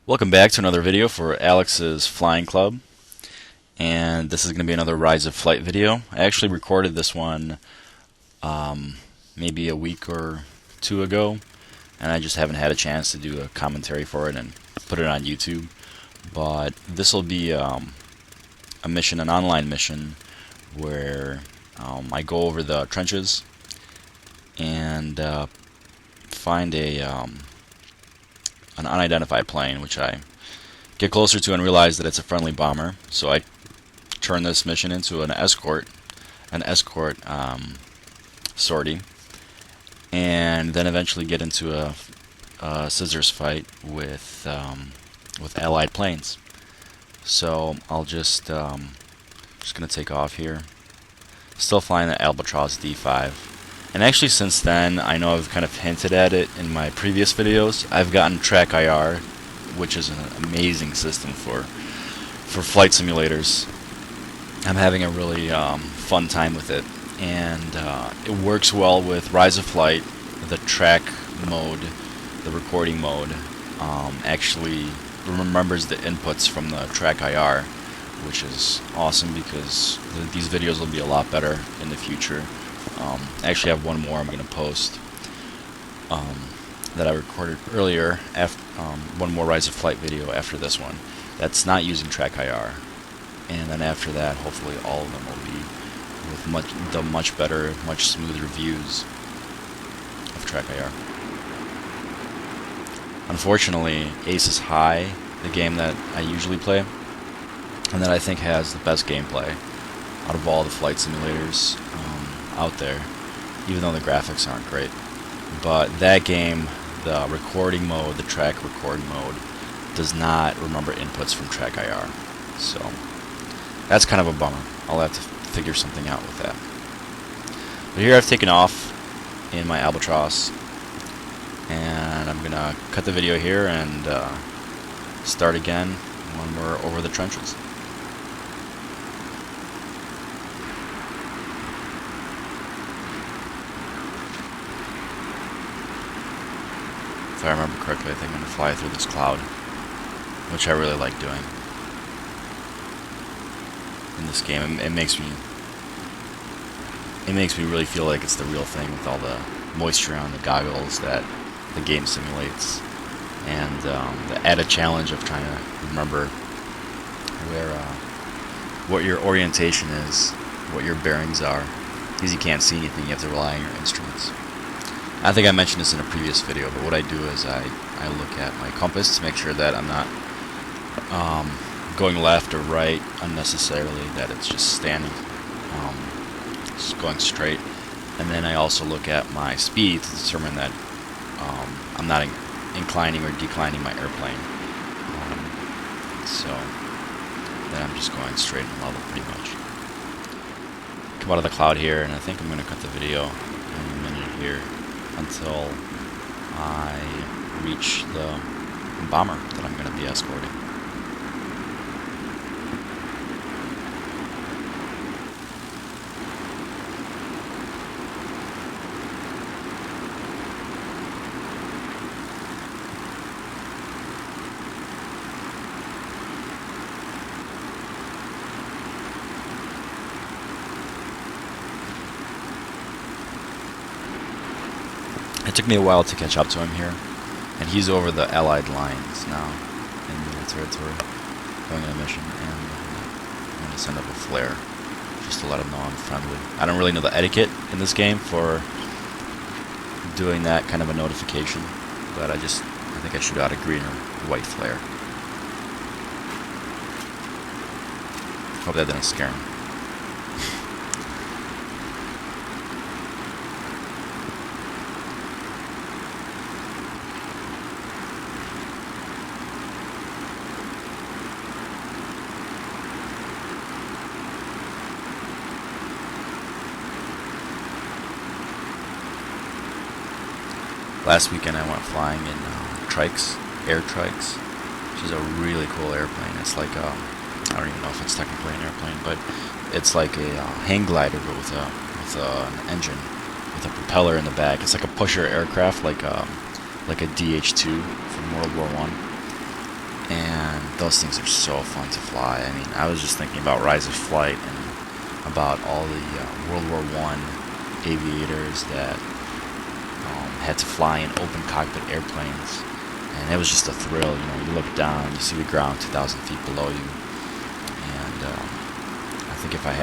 Welcome back to another video for Alex's Flying Club, and this is going to be another Rise of Flight video. I actually recorded this one maybe a week or two ago, and I just haven't had a chance to do a commentary for it and put it on YouTube. But this will be a mission, an online mission, where I go over the trenches and find an unidentified plane, which I get closer to and realize that it's a friendly bomber. So I turn this mission into an escort sortie, and then eventually get into a scissors fight with allied planes. So I'll just gonna take off here. Still flying the Albatros D5. And actually, since then, I know I've kind of hinted at it in my previous videos. I've gotten Track IR, which is an amazing system for flight simulators. I'm having a really fun time with it, and it works well with Rise of Flight. The track mode, the recording mode, actually remembers the inputs from the Track IR, which is awesome because these videos will be a lot better in the future. I actually have one more I'm going to post that I recorded earlier, one more Rise of Flight video after this one that's not using Track IR, and then after that hopefully all of them will be with much better, much smoother views of Track IR. Unfortunately, Ace is High, the game that I usually play, and that I think has the best gameplay out of all the flight simulators out there, even though the graphics aren't great. But that game, the recording mode, the track record mode, does not remember inputs from Track IR. So that's kind of a bummer. I'll have to figure something out with that. But here I've taken off in my Albatros, and I'm gonna cut the video here and start again when we're over the trenches. If I remember correctly, I think I'm going to fly through this cloud, which I really like doing in this game. It makes me really feel like it's the real thing with all the moisture on the goggles that the game simulates, and the added challenge of trying to remember what your orientation is, what your bearings are, because you can't see anything. You have to rely on your instruments. I think I mentioned this in a previous video, but what I do is I look at my compass to make sure that I'm not going left or right unnecessarily, that it's just standing, just going straight. And then I also look at my speed to determine that I'm not inclining or declining my airplane. So then I'm just going straight and level pretty much. Come out of the cloud here, and I think I'm going to cut the video in a minute here, until I reach the bomber that I'm going to be escorting. It took me a while to catch up to him here, and he's over the Allied lines now in their territory, going on a mission, and I'm going to send up a flare just to let him know I'm friendly. I don't really know the etiquette in this game for doing that kind of a notification, but I think I shoot out a green or white flare. Hope that didn't scare him. Last weekend I went flying in Trikes, Air Trikes, which is a really cool airplane. It's like I don't even know if it's technically an airplane, but it's like a hang glider, but with an engine, with a propeller in the back. It's like a pusher aircraft, like a DH-2 from World War I. and those things are so fun to fly. I mean, I was just thinking about Rise of Flight and about all the World War I aviators that had to fly in open cockpit airplanes, and it was just a thrill. You know, you look down, you see the ground 2,000 feet below you, and I think if I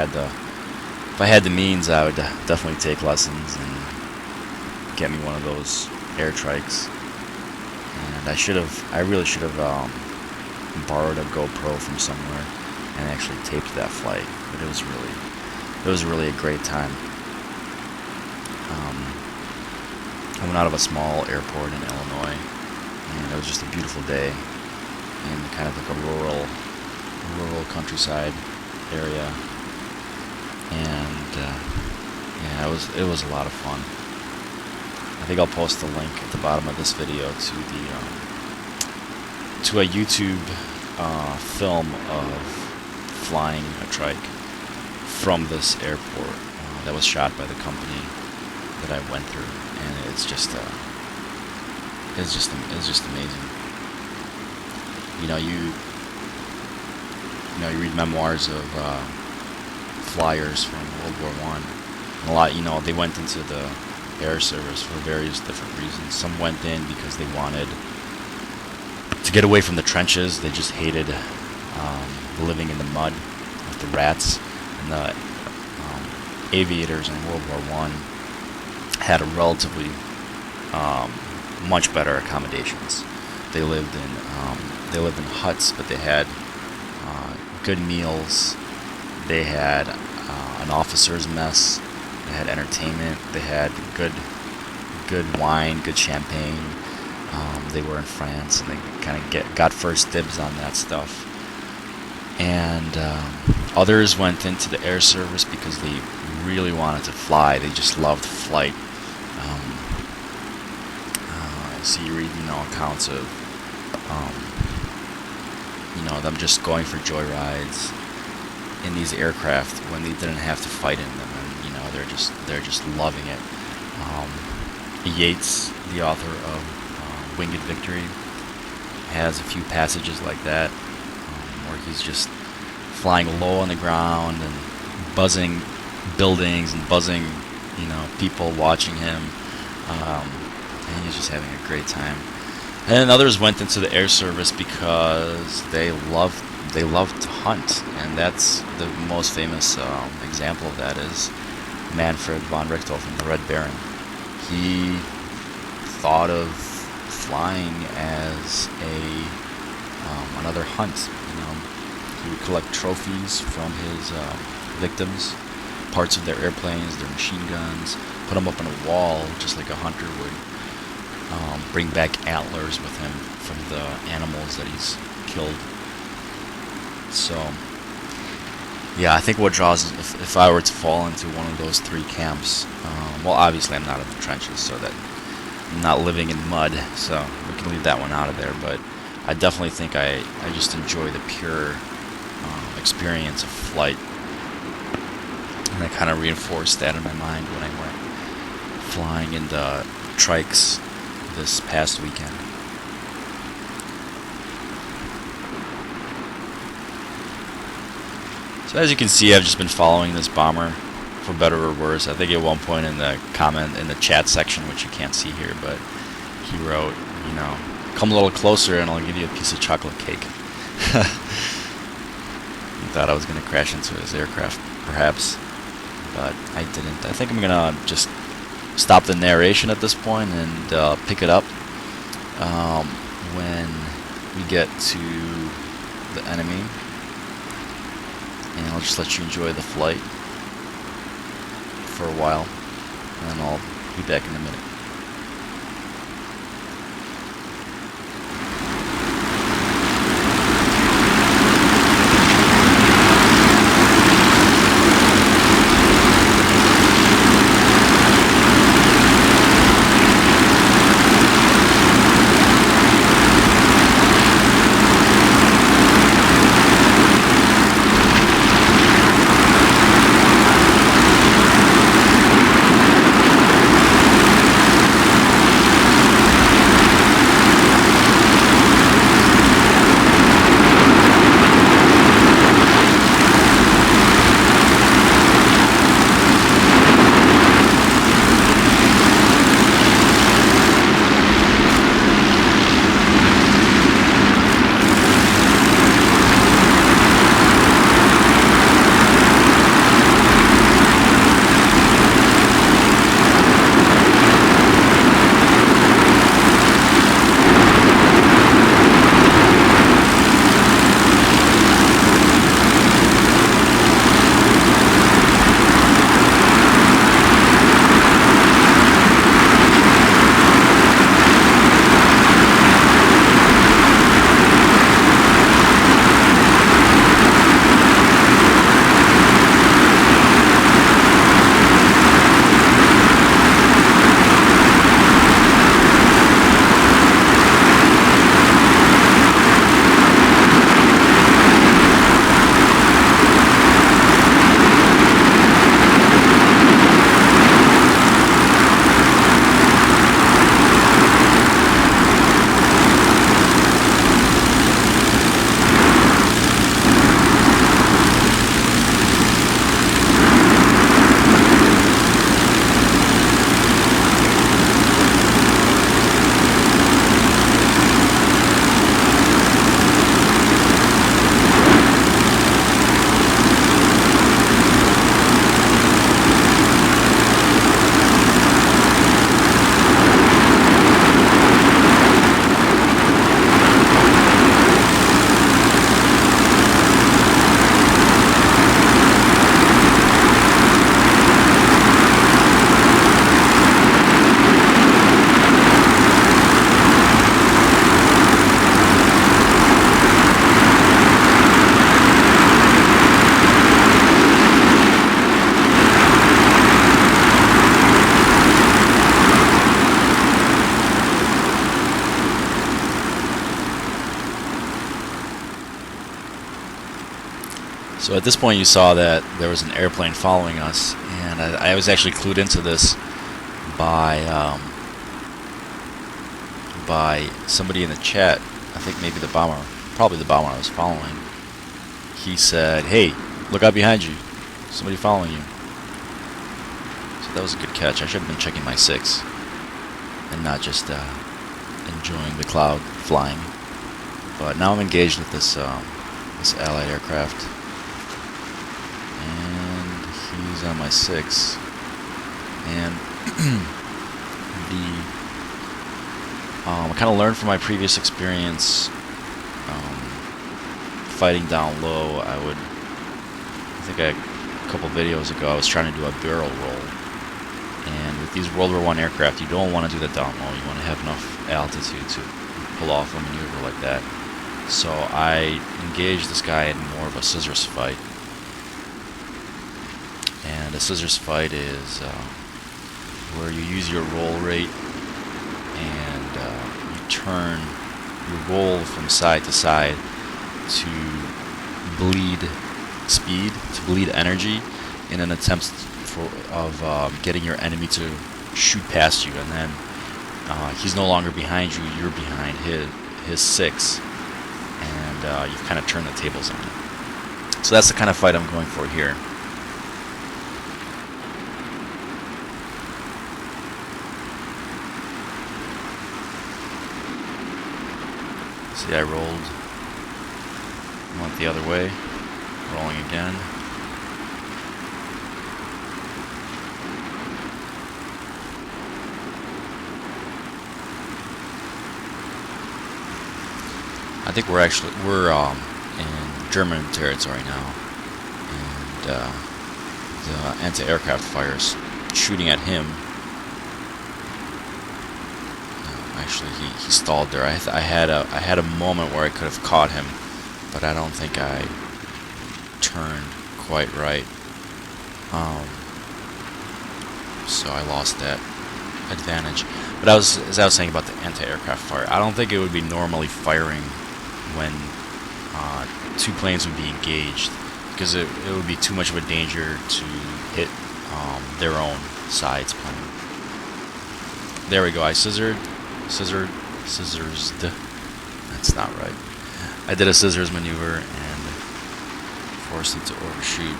had the means, I would definitely take lessons and get me one of those air trikes. And I really should have borrowed a GoPro from somewhere and actually taped that flight. But it was really a great time. I went out of a small airport in Illinois, and it was just a beautiful day in kind of like a rural countryside area. And yeah, it was a lot of fun. I think I'll post a link at the bottom of this video to a YouTube film of flying a trike from this airport that was shot by the company that I went through, and it's just amazing. You read memoirs of flyers from World War I, and a lot, they went into the air service for various different reasons. Some went in because they wanted to get away from the trenches. They just hated living in the mud with the rats. And the aviators in World War I had a relatively much better accommodations. They lived in huts, but they had good meals. They had an officer's mess. They had entertainment. They had good wine, good champagne. They were in France, and they kind of got first dibs on that stuff. And others went into the air service because they really wanted to fly. They just loved flight. So you read, accounts of, them just going for joyrides in these aircraft when they didn't have to fight in them, and they're just loving it. Yates, the author of Winged Victory, has a few passages like that, where he's just flying low on the ground and buzzing buildings and buzzing, people watching him, and he's just having a great time. And then others went into the air service because they loved to hunt, and that's the most famous example of that is Manfred von Richthofen, the Red Baron. He thought of flying as another hunt. He would collect trophies from his victims, parts of their airplanes, their machine guns, put them up on a wall, just like a hunter would. Bring back antlers with him from the animals that he's killed. So, yeah, I think what draws, if I were to fall into one of those three camps, well, obviously I'm not in the trenches, so that I'm not living in mud, so we can leave that one out of there, but I definitely think I just enjoy the pure experience of flight, and I kind of reinforced that in my mind when I went flying in the trikes this past weekend. So as you can see, I've just been following this bomber, for better or worse. I think at one point in the chat section, which you can't see here, but he wrote, come a little closer and I'll give you a piece of chocolate cake. He thought I was going to crash into his aircraft, perhaps, but I didn't. I think I'm going to just stop the narration at this point and pick it up when we get to the enemy, and I'll just let you enjoy the flight for a while, and then I'll be back in a minute. So at this point you saw that there was an airplane following us, and I was actually clued into this by somebody in the chat. I think maybe the bomber, probably the bomber I was following. He said, "Hey, look out behind you. Somebody following you." So that was a good catch. I should have been checking my 6 and not just enjoying the cloud flying. But now I'm engaged with this Allied aircraft, and he's on my 6. And I kind of learned from my previous experience fighting down low. I think a couple videos ago I was trying to do a barrel roll, and with these World War I aircraft you don't want to do that down low. You want to have enough altitude to pull off a maneuver like that. So I engaged this guy in more of a scissors fight, and a scissors fight is where you use your roll rate and you turn your roll from side to side to bleed speed, to bleed energy, in an attempt of getting your enemy to shoot past you, and then he's no longer behind you, you're behind his 6, and you've kind of turned the tables on it. So that's the kind of fight I'm going for here. See, I rolled, went the other way, rolling again. I think we're in German territory now, and the anti-aircraft fires shooting at him. Actually, he stalled there. I had a moment where I could have caught him, but I don't think I turned quite right. So I lost that advantage. But as I was saying about the anti-aircraft fire, I don't think it would be normally firing when two planes would be engaged, because it would be too much of a danger to hit their own sides plane. There we go. I scissored. That's not right. I did a scissors maneuver and forced it to overshoot.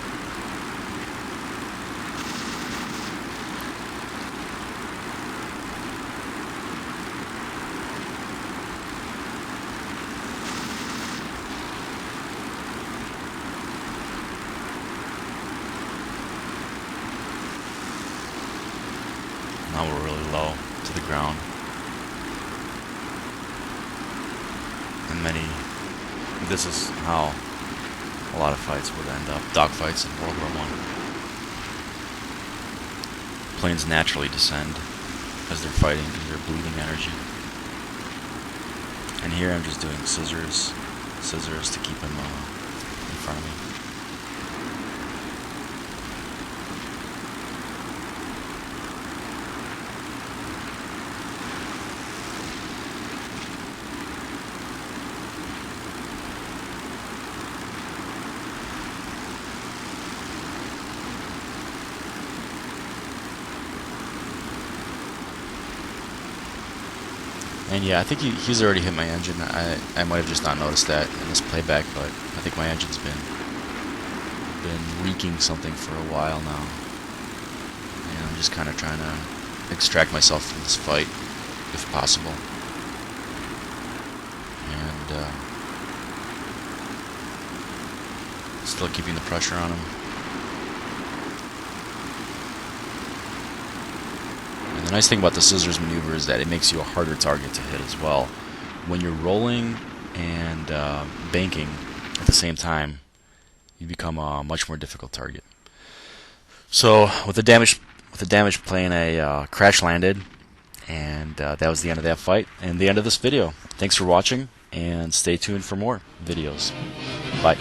Now we're really low to the ground. And this is how a lot of fights would end up. Dogfights in World War I. Planes naturally descend as they're fighting because they're bleeding energy. And here I'm just doing scissors to keep him in front of me. And yeah, I think he's already hit my engine. I might have just not noticed that in this playback, but I think my engine's been leaking something for a while now. And I'm just kind of trying to extract myself from this fight, if possible. And still keeping the pressure on him. The nice thing about the scissors maneuver is that it makes you a harder target to hit as well. When you're rolling and banking at the same time, you become a much more difficult target. So with the damaged plane, I crash landed, and that was the end of that fight and the end of this video. Thanks for watching, and stay tuned for more videos. Bye.